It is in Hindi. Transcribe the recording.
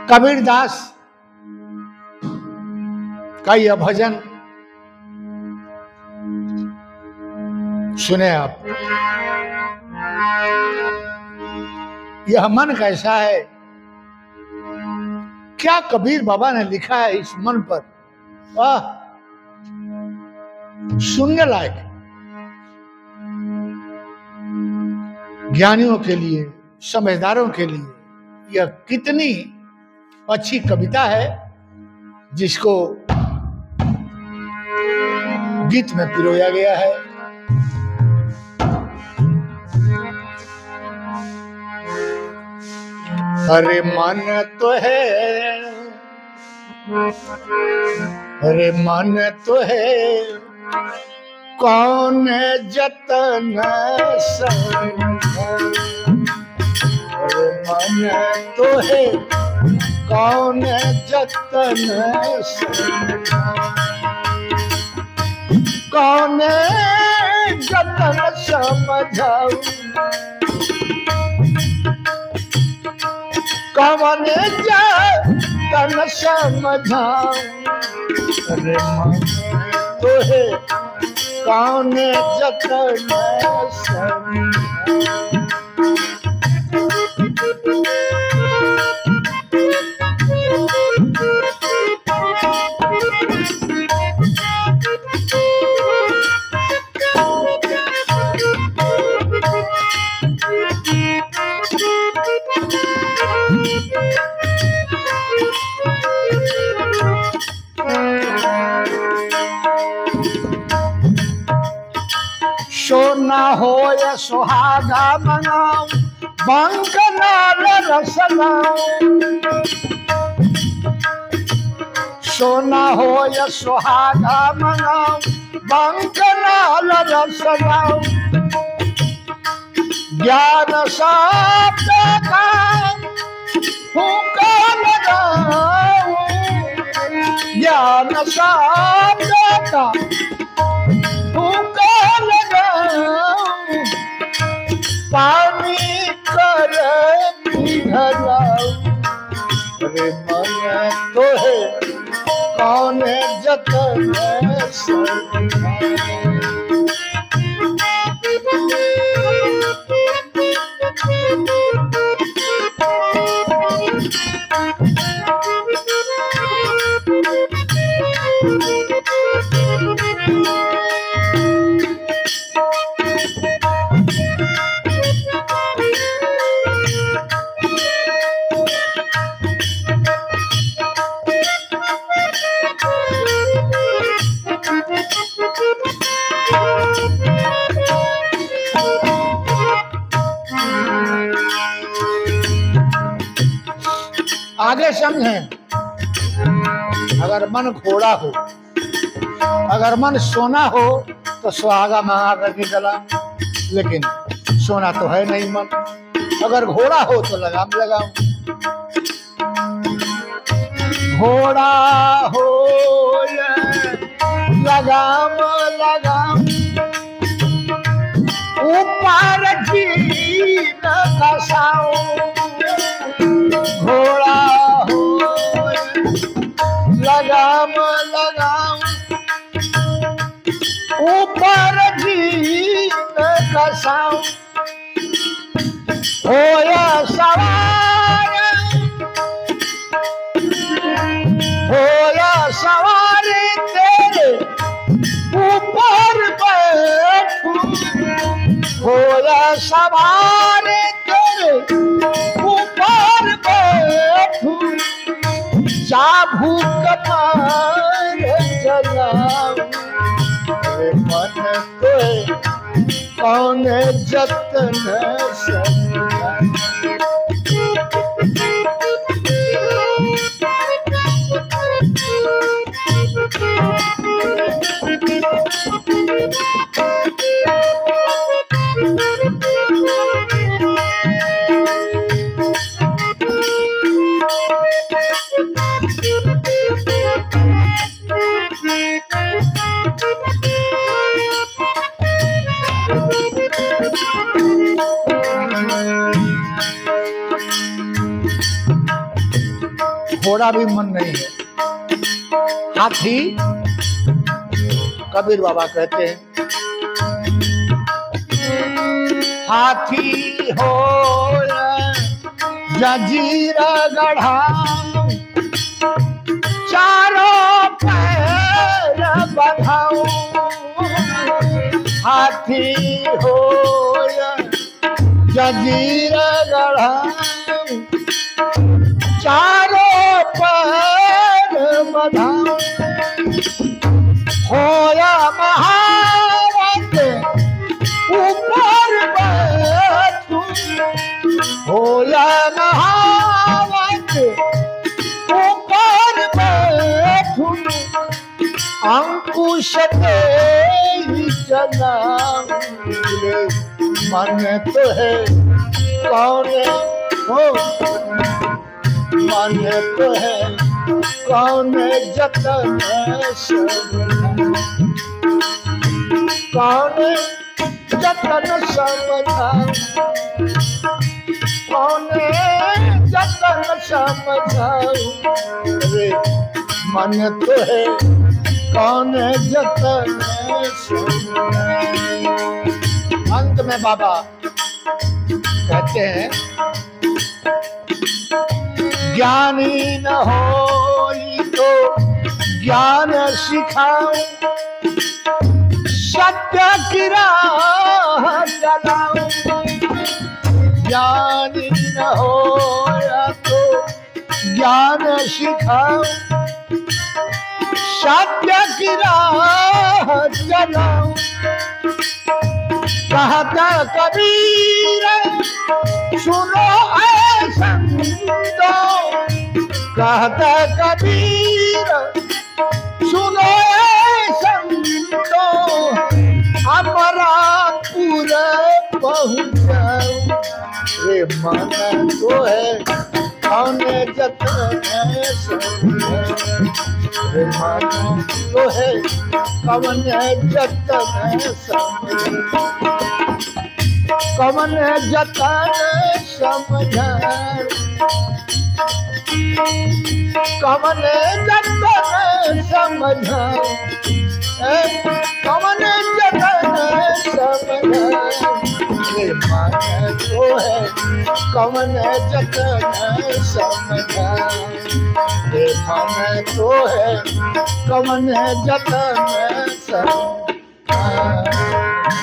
कबीरदास का यह भजन सुने आप। यह मन कैसा है, क्या कबीर बाबा ने लिखा है इस मन पर, वाह, सुनने लायक। ज्ञानियों के लिए, समझदारों के लिए यह कितनी अच्छी कविता है, जिसको गीत में पिरोया गया है। अरे मन तो है, अरे मन तो है, कौन जतन समझा। अरे मन तो है, कौन जतन समझा। कौन जतन समझाऊं, कौन जतन समझाऊं। अरे मन तो है, कौन जतन समझाऊं। सोना हो या सुहागा मनाऊं, बंकनाल रस लाऊं। सोना हो या सुहागा मनाऊं, बंकनाल रस लाऊं। ज्ञान शब्द का फूंका लगाऊं, ज्ञान शब्द का फूंका लगाऊं। पानी कर पिघलाऊं। अरे मन तो है, कौन जतन समझाऊं। आगे समझें। अगर मन घोड़ा हो, अगर मन सोना हो तो सुहागा मंगा करके चला, लेकिन सोना तो है नहीं मन। अगर घोड़ा हो तो लगाम लगाऊं। घोड़ा हो लगाम लगाऊं, ऊपर की न कसाऊं। घोड़ा हो लगाम लगाऊं, ऊपर की न कसाऊं। होया सवार, होया सवार तेरे ऊपर बैठूं। होया सवार तेरे ऊपर बैठूं। चाबुक मार चलाऊं। अरे मन तो कौन जतन समझाऊं। थोड़ा भी मन नहीं है। हाथी कबीर बाबा कहते हैं, हाथी हो जंजीर गढ़ा, चारों पैर बंधाऊं। हाथी हो जंजीर गढ़ा, चारों पैर बंधाऊं। होया महावत ऊपर बैठूं, होया महावत ऊपर बैठूं। अंकुश दे ही चलाऊं, मन तो है कौन हो, मन तो है कौन जतन समझाऊं, कौन जतन समझाऊं, कौन जतन समझाऊं। रे मन तो है कौन जतन समझाऊं। अंत में बाबा कहते हैं, ज्ञानी न होई तो ज्ञान सिखाऊं, सत्य की राह चलाऊं। ज्ञानी न होया तो ज्ञान सिखाऊं, सत्य की राह चलाऊं। कहता कबीर सुनो ऐ संतो, कहता कबीर सुनो ऐ संतो। अमरापुर पहुँच जाऊं, रे मन तो है कौन जतन समझाऊं। रे मन तो है कौन जतन समझाऊं, कौन जतन समझाऊं, कौन जतन समझाऊं, कौन जतन समझाऊं। रे मन तो है कौन जतन समझाऊं, रे मन तो है कौन जतन समझाऊं।